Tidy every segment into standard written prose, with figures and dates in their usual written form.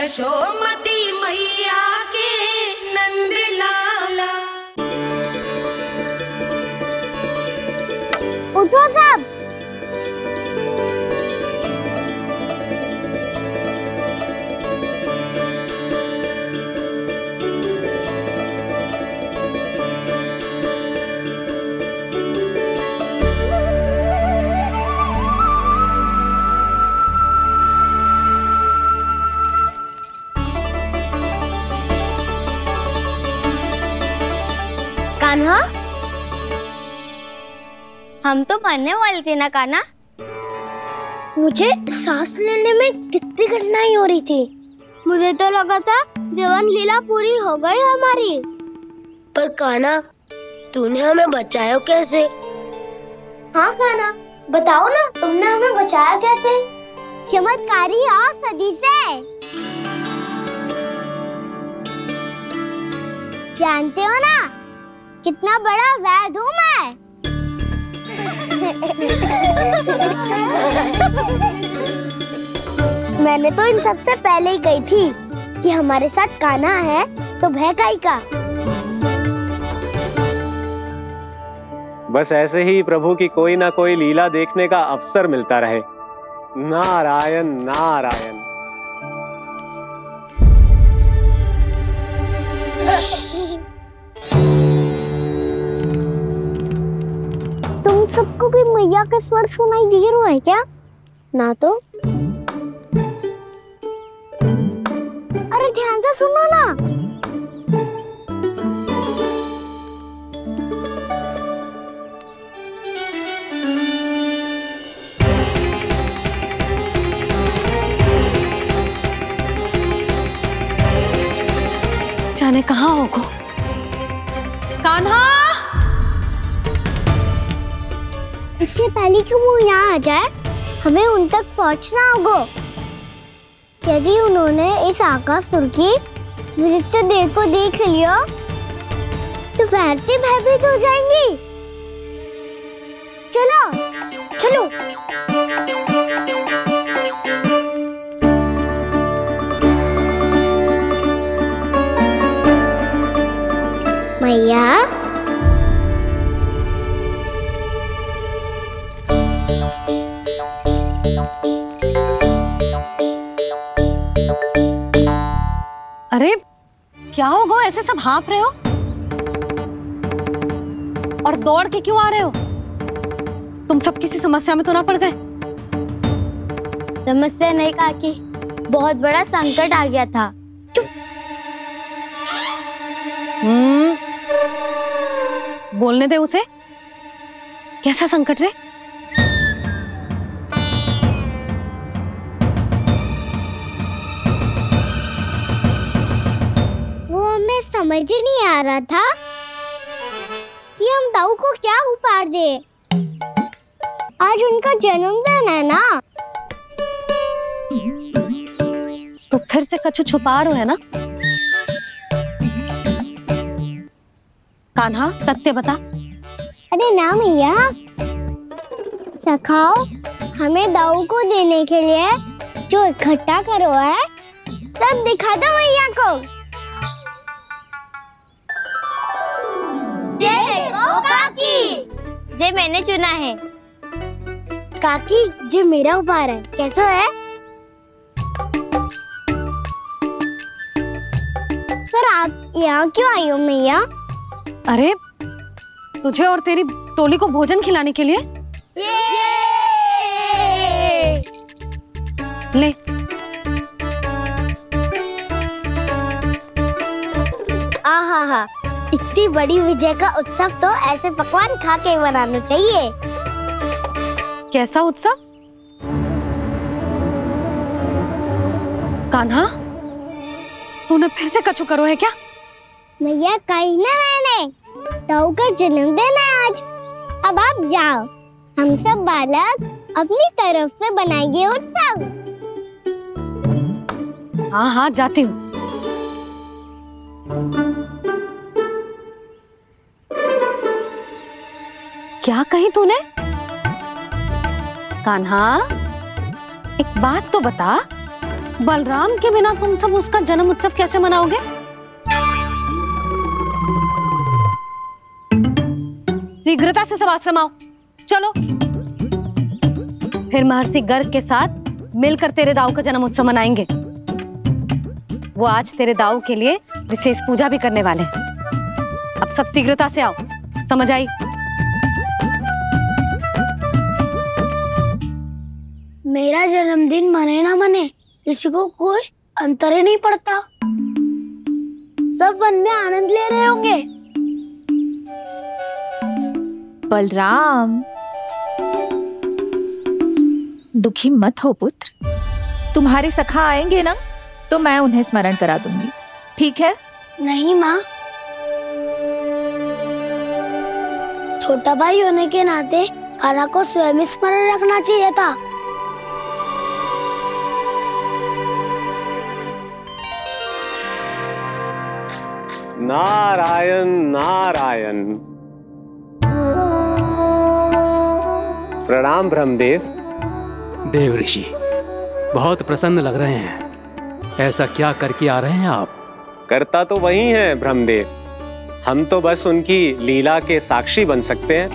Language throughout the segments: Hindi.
यशोमती मैया के नंद लाला। उठो सब। कान्हा, हम तो मरने वाले थे ना कान्हा। मुझे सांस लेने में कितनी कठिनाई हो रही थी। मुझे तो लगा था जीवन लीला पूरी हो गई हमारी। पर कान्हा, तूने हमें बचाया कैसे? हाँ कान्हा, बताओ ना, तुमने हमें बचाया कैसे? चमत्कारी औषधि से। जानते हो ना कितना बड़ा वैद्य हूँ मैं। मैंने तो इन सबसे पहले ही कही थी कि हमारे साथ कान्हा है तो भय काई का। बस ऐसे ही प्रभु की कोई ना कोई लीला देखने का अवसर मिलता रहे। नारायण नारायण। तुम सबको भी मैया के स्वर सुनाई दे रहे हैं क्या? ना तो। अरे ध्यान से सुनो ना। जाने कहाँ होगो। कान्हा, इससे पहले कि वो यहाँ आ जाए, हमें उन तक पहुँचना होगा। यदि उन्होंने इस आकासुर की नृत्य देह को देख लिया तो वैरती भयभीत हो जाएंगी। चलो चलो। मैया, अरे क्या होगा, ऐसे सब हाँफ रहे हो और दौड़ के क्यों आ रहे हो? तुम सब किसी समस्या में तो ना पड़ गए? समस्या नहीं काकी, बहुत बड़ा संकट आ गया था। बोलने दे उसे। कैसा संकट रे? वो हमें समझ ही नहीं आ रहा था कि हम दाऊ को क्या उपहार दे। आज उनका जन्मदिन है ना। तो फिर से कछु छुपा रहे हो है ना? कान्हा, सत्य बता। अरे ना मैया, सखाओ हमें दाऊ को देने के लिए जो इकट्ठा करो है सब दिखा दो मैया को। ये देखो काकी, जे मैंने चुना है। काकी, जे मेरा उपहार है, कैसा है? पर आप यहाँ क्यों आई हो मैया? अरे तुझे और तेरी टोली को भोजन खिलाने के लिए। ले। आहा, इतनी बड़ी विजय का उत्सव तो ऐसे पकवान खा के मनाना चाहिए। कैसा उत्सव? कान्हा, तूने फिर से कछु करो है क्या? मैया, कहीं ना मैंने, दाऊ का जन्मदिन है आज। अब आप जाओ, हम सब बालक अपनी तरफ से बनाएंगे उत्सव। हाँ हाँ, जाती हूँ। क्या कही तूने? कान्हा, एक बात तो बता, बलराम के बिना तुम सब उसका जन्म उत्सव कैसे मनाओगे? शीघ्रता से सब आश्रम आओ, चलो। फिर महर्षि गर्ग के साथ मिलकर तेरे दाऊ का जन्म उत्सव मनाएंगे। वो आज तेरे दाऊ के लिए विशेष पूजा भी करने वाले हैं। अब सब शीघ्रता से आओ, समझ आई? मेरा जन्मदिन मने ना मने, किसी को कोई अंतर ही नहीं पड़ता। सब वन में आनंद ले रहे होंगे। बलराम, दुखी मत हो पुत्र। तुम्हारे सखा आएंगे ना तो मैं उन्हें स्मरण करा दूंगी, ठीक है? नहीं माँ, छोटा भाई होने के नाते कान्हा को स्वयं स्मरण रखना चाहिए था। नारायण नारायण। प्रणाम ब्रह्मदेव। देव ऋषि, बहुत प्रसन्न लग रहे हैं। ऐसा क्या करके आ रहे हैं आप? करता तो वही है ब्रह्मदेव, हम तो बस उनकी लीला के साक्षी बन सकते हैं।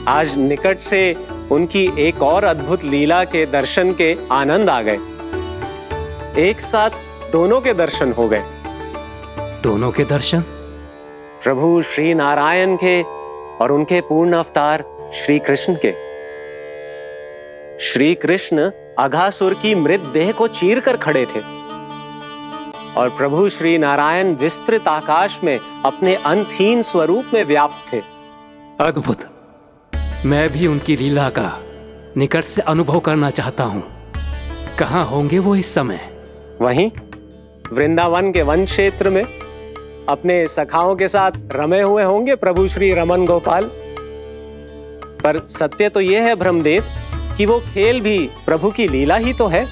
आज निकट से उनकी एक और अद्भुत लीला के दर्शन के आनंद आ गए। एक साथ दोनों के दर्शन हो गए। दोनों के दर्शन? प्रभु श्री नारायण के और उनके पूर्ण अवतार श्री कृष्ण के। श्री कृष्ण अघासुर की मृत देह को चीर कर खड़े थे और प्रभु श्री नारायण विस्तृत आकाश में अपने अंतहीन स्वरूप में व्याप्त थे। अद्भुत। मैं भी उनकी लीला का निकट से अनुभव करना चाहता हूं। कहां होंगे वो इस समय? वहीं वृंदावन के वन क्षेत्र में अपने सखाओं के साथ रमे हुए होंगे प्रभु श्री रमन गोपाल। पर सत्य तो यह है ब्रह्मदेव कि वो खेल भी प्रभु की लीला ही तो है।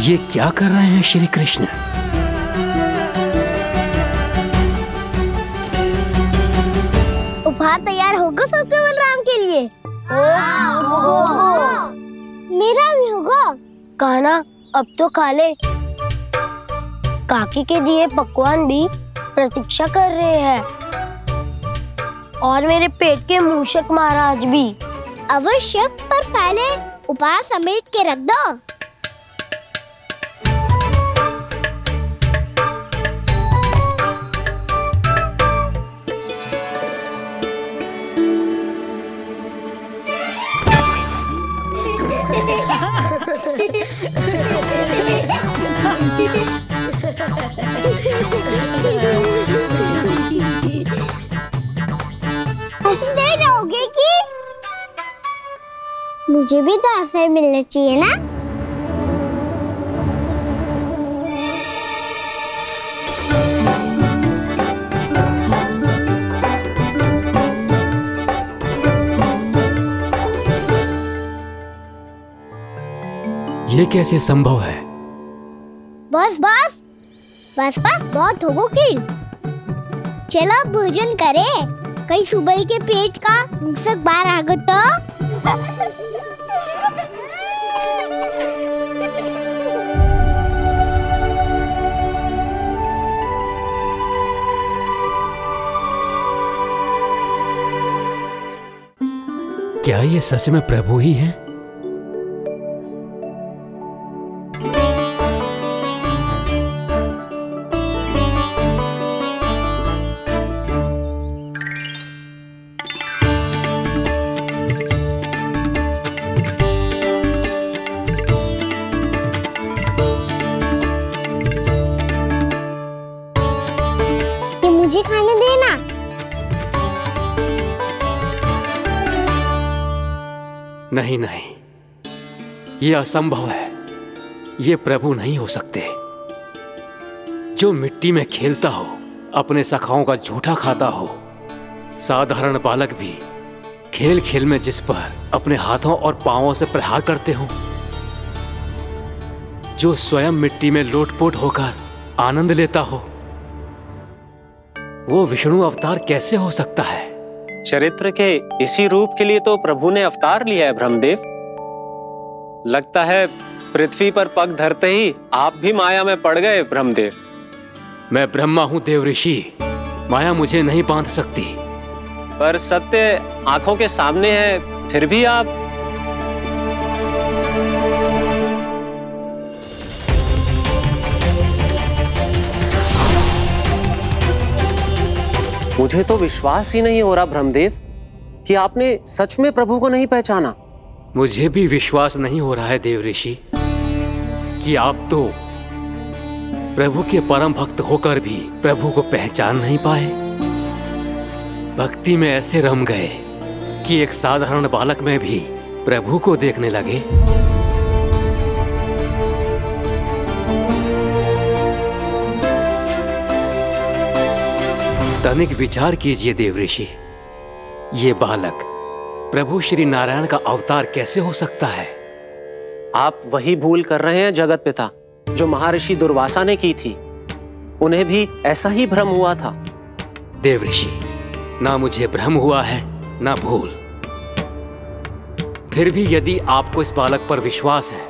ये क्या कर रहे हैं श्री कृष्ण? उपहार तैयार होगा सबके बलराम के लिए? मेरा भी होगा। कान्हा, अब तो खा ले। काकी के दिए पकवान भी प्रतीक्षा कर रहे हैं और मेरे पेट के मूषक महाराज भी। अवश्य, पर पहले उपहार समेट के रख दो। हंसते रहोगे कि? मुझे भी तो अवसर मिलना चाहिए ना। ये कैसे संभव है? बस बस बस बस, बहुत होगो किल। चलो भोजन करे, कहीं सुबह के पेट का मूषक बाहर आ गो तो। क्या ये सच में प्रभु ही हैं? मुझे खाने देना। नहीं नहीं, ये असंभव है। ये प्रभु नहीं हो सकते। जो मिट्टी में खेलता हो, अपने सखाओं का झूठा खाता हो, साधारण बालक भी खेल खेल में जिस पर अपने हाथों और पांवों से प्रहार करते हो, जो स्वयं मिट्टी में लोटपोट होकर आनंद लेता हो, वो विष्णु अवतार कैसे हो सकता है? चरित्र के इसी रूप के लिए तो प्रभु ने अवतार लिया है ब्रह्मदेव। लगता है पृथ्वी पर पग धरते ही आप भी माया में पड़ गए ब्रह्मदेव। मैं ब्रह्मा हूं देव ऋषि, माया मुझे नहीं बांध सकती। पर सत्य आंखों के सामने है, फिर भी आप। मुझे तो विश्वास ही नहीं हो रहा ब्रह्मदेव कि आपने सच में प्रभु को नहीं पहचाना। मुझे भी विश्वास नहीं हो रहा है देव ऋषि कि आप तो प्रभु के परम भक्त होकर भी प्रभु को पहचान नहीं पाए। भक्ति में ऐसे रम गए कि एक साधारण बालक में भी प्रभु को देखने लगे। तनिक विचार कीजिए देव ऋषि, ये बालक प्रभु श्री नारायण का अवतार कैसे हो सकता है? आप वही भूल कर रहे हैं जगत पिता जो महर्षि दुर्वासा ने की थी। उन्हें भी ऐसा ही भ्रम हुआ था। देव ऋषि, ना मुझे भ्रम हुआ है ना भूल। फिर भी यदि आपको इस बालक पर विश्वास है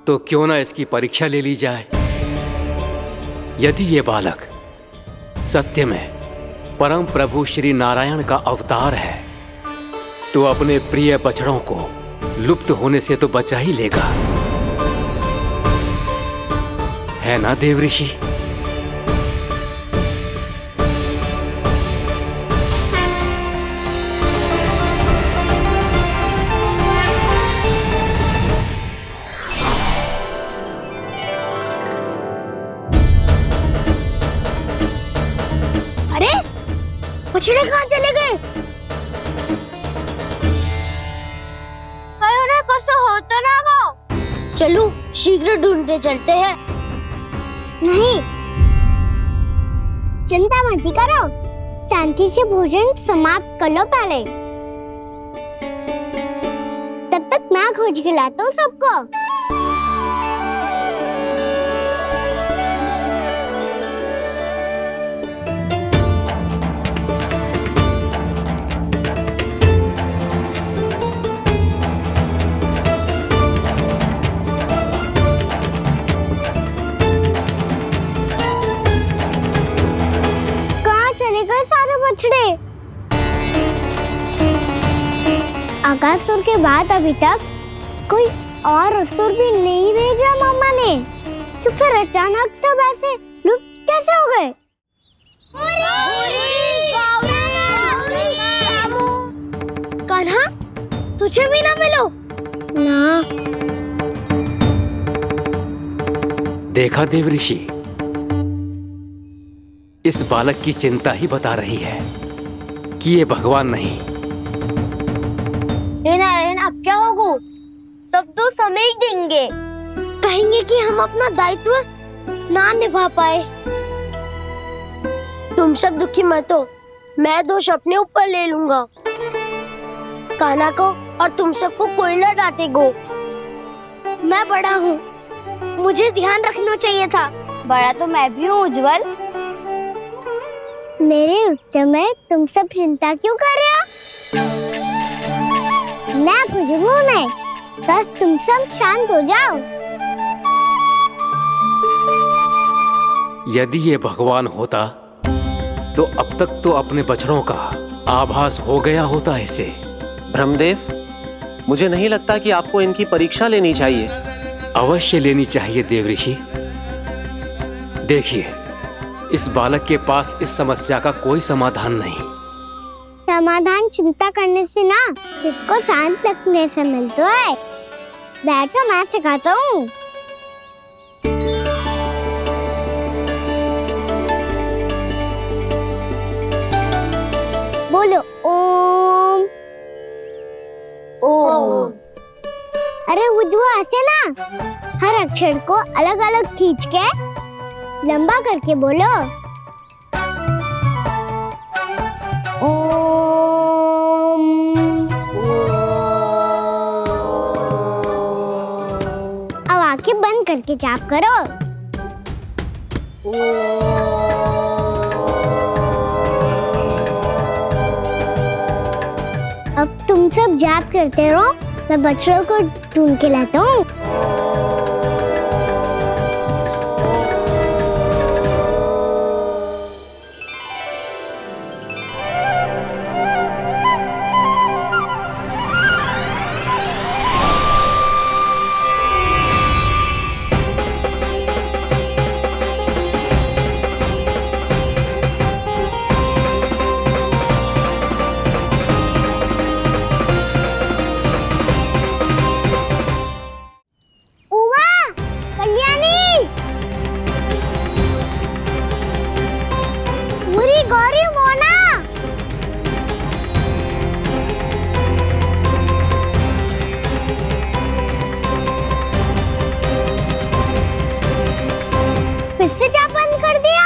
तो क्यों ना इसकी परीक्षा ले ली जाए। यदि ये बालक सत्य में परम प्रभु श्री नारायण का अवतार है तो अपने प्रिय बछड़ों को लुप्त होने से तो बचा ही लेगा, है ना देव ऋषि? अरे बछड़े कहाँ चले गए? हो तो ना वो। चलो शीघ्र ढूंढने चलते हैं। नहीं, चिंता मत करो, शांति से भोजन समाप्त कर लो पहले। तब तक मैं खोज के लाता हूँ सबको। आकासुर के बाद अभी तक कोई और असुर भी नहीं भेजा मामा ने, तो फिर अचानक सब ऐसे लुप्त कैसे हो गए? कान्हा, तुझे भी ना मिलो ना। देखा देव ऋषि, इस बालक की चिंता ही बता रही है कि ये भगवान नहीं। हे नारायण, अब क्या होगा? सब तो समझ देंगे, कहेंगे कि हम अपना दायित्व ना निभा पाए। तुम सब दुखी मत हो, मैं दोष अपने ऊपर ले लूंगा। कान्हा को और तुम सबको कोई ना डांटेगो। मैं बड़ा हूँ, मुझे ध्यान रखना चाहिए था। बड़ा तो मैं भी हूँ उज्जवल। मेरे उत्तर में तुम सब चिंता क्यों कर रहे हो? मैं कुछ नहीं, बस तुम सब शांत हो जाओ। यदि ये भगवान होता तो अब तक तो अपने बछड़ों का आभास हो गया होता इसे। ब्रह्मदेव, मुझे नहीं लगता कि आपको इनकी परीक्षा लेनी चाहिए। अवश्य लेनी चाहिए देव ऋषि। देखिए, इस बालक के पास इस समस्या का कोई समाधान नहीं। समाधान चिंता करने से ना, चित्त को शांत रखने से मिलता है। बैठो, मैं सिखाता हूँ। बोलो ओम। ओम। अरे उद्वा, ऐसे ना हर अक्षर को अलग अलग खींच के लंबा करके बोलो। आंखें बंद करके के जाप करो। अब तुम सब जाप करते रहो, मैं बच्चों को ढूंढ के लाता हूँ। फिर से क्या बंद कर दिया?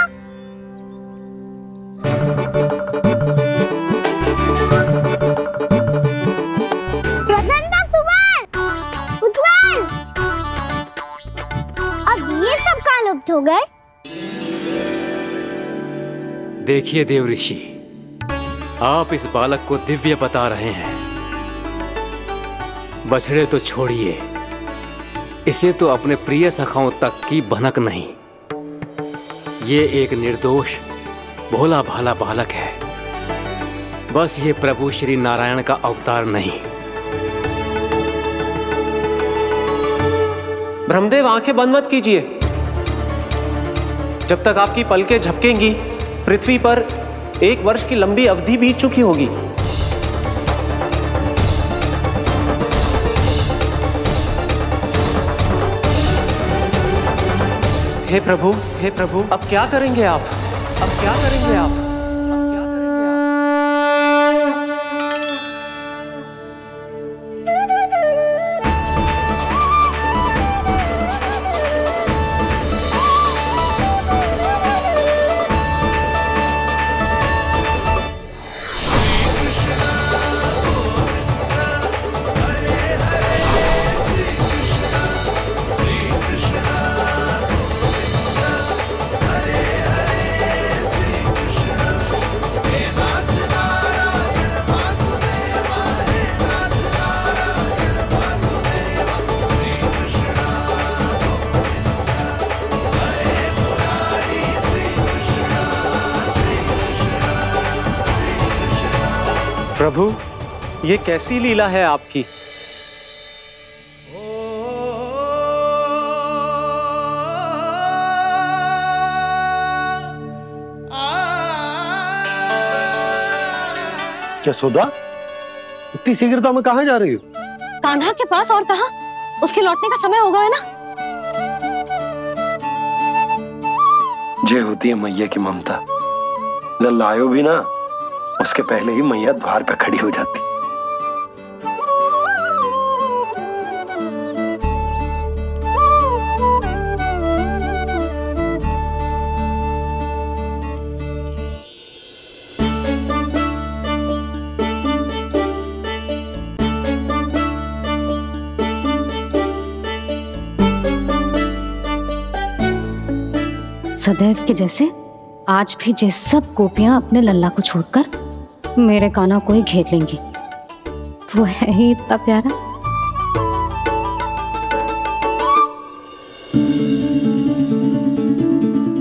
प्रसन्ना, सुमन, उज्ज्वल, अब ये सब कहाँ लुप्त हो गए? देखिए देव ऋषि, आप इस बालक को दिव्य बता रहे हैं। बछड़े तो छोड़िए, इसे तो अपने प्रिय सखाओं तक की भनक नहीं। ये एक निर्दोष भोला भाला बालक है, बस ये प्रभु श्री नारायण का अवतार नहीं। ब्रह्मदेव, आंखें बंद मत कीजिए। जब तक आपकी पलकें झपकेंगी, पृथ्वी पर 1 वर्ष की लंबी अवधि बीत चुकी होगी। हे प्रभु, अब क्या करेंगे आप? अब क्या करेंगे आप? प्रभु, ये कैसी लीला है आपकी? यशोदा, इतनी शीघ्रता में कहाँ जा रही हो? कान्हा के पास, और कहाँ? उसके लौटने का समय होगा है ना। जय होती है मैया की ममता। लल्लायो भी ना, उसके पहले ही मैया द्वार पे खड़ी हो जाती। सदैव के जैसे आज भी ये सब गोपियां अपने लल्ला को छोड़कर मेरे कान्हा को ही घेर लेंगी। वो है ही इतना प्यारा।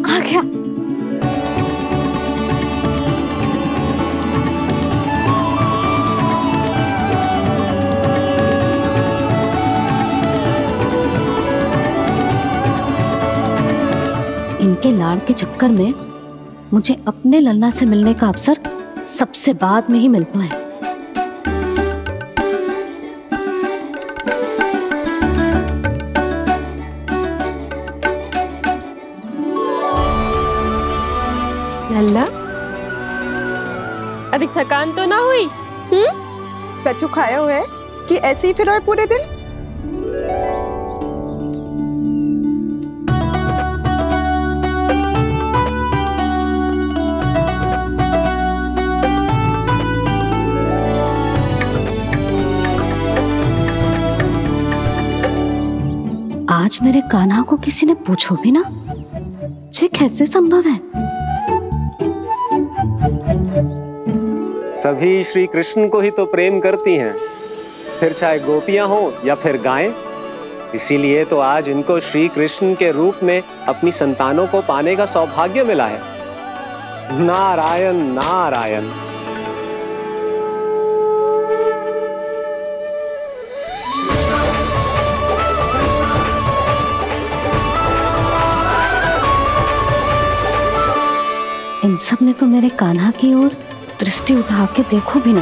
आ गया। इनके लाड़ के चक्कर में मुझे अपने लल्ला से मिलने का अवसर सबसे बाद में ही मिलता है। लल्ला, अधिक थकान तो ना हुई? कछु खाया हुआ है कि ऐसे ही फिर पूरे दिन? आज मेरे कान्हा को किसी ने पूछो भी ना, ये कैसे संभव है? सभी श्री कृष्ण को ही तो प्रेम करती हैं, फिर चाहे गोपियां हो या फिर गायें। इसीलिए तो आज इनको श्री कृष्ण के रूप में अपनी संतानों को पाने का सौभाग्य मिला है। नारायण नारायण। इन सब ने तो मेरे कान्हा की ओर दृष्टि उठा के देखो भी ना।